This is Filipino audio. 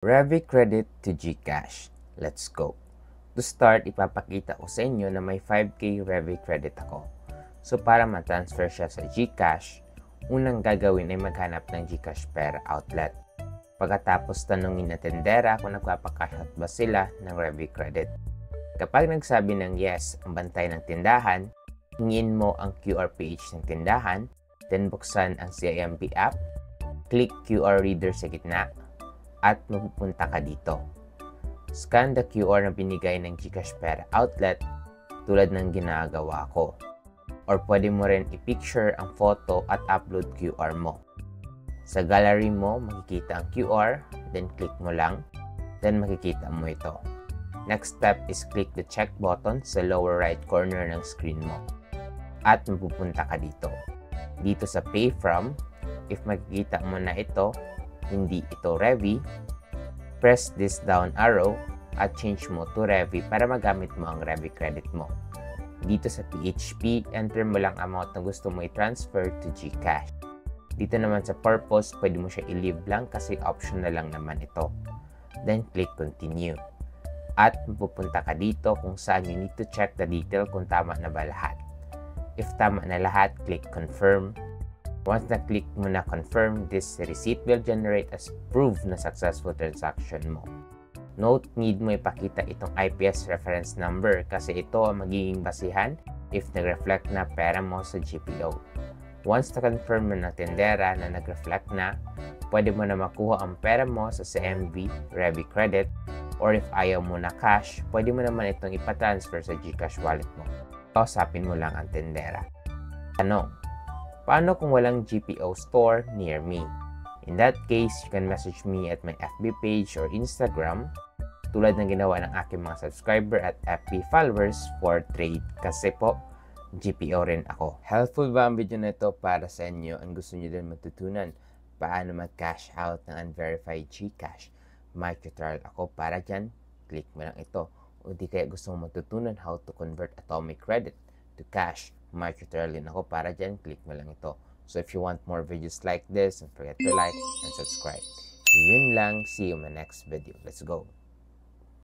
Revi credit to GCash. Let's go. To start, ipapakita ko sa inyo na may 5K Revi credit ako. So para ma-transfer siya sa GCash, unang gagawin ay maghanap ng GCash Pera outlet. Pagkatapos tanungin na tendera kung nagpapakash out ba sila ng Revi credit. Kapag nagsabi ng yes ang bantay ng tindahan, hingin mo ang QR page ng tindahan, then buksan ang CIMB app, click QR reader sa gitna, at mapupunta ka dito. Scan the QR na binigay ng GCash Pera outlet tulad ng ginagawa ko. Or pwede mo rin i-picture ang photo at upload QR mo. Sa gallery mo, makikita ang QR, then click mo lang, then makikita mo ito. Next step is click the check button sa lower right corner ng screen mo. At mapupunta ka dito. Dito sa Pay From, if makikita mo na ito, hindi ito Revi, press this down arrow at change mo to Revi para magamit mo ang Revi credit mo. Dito sa PHP, enter mo lang amount na gusto mo i-transfer to GCash. Dito naman sa purpose, pwede mo siya i-leave blank kasi optional lang naman ito. Then click continue. At mapupunta ka dito kung saan you need to check the detail kung tama na ba lahat. If tama na lahat, click confirm. Once na-click mo na confirm, this receipt will generate as proof na successful transaction mo. Note, need mo ipakita itong IPS reference number kasi ito ang magiging basihan if nag-reflect na pera mo sa GPO. Once na-confirm mo ng tendera na nag-reflect na, pwede mo na makuha ang pera mo sa CMB Revi Credit, or if ayaw mo na cash, pwede mo naman itong ipatransfer sa GCash wallet mo. Kausapin mo lang ang tendera. Tanong, paano kung walang GPO store near me? In that case, you can message me at my FB page or Instagram tulad ng ginawa ng aking mga subscriber at FB followers for trade kasi po, GPO rin ako. Helpful ba ang video na ito para sa inyo? Ang gusto nyo din matutunan paano mag-cash out ng unverified GCash? May tutorial ako para dyan. Click mo lang ito. O di kaya gusto mo matutunan how to convert atomic credit to cash? May tutorial din ako para dyan. Click mo lang ito. So if you want more videos like this, don't forget to like and subscribe. Yun lang. See you in my next video. Let's go.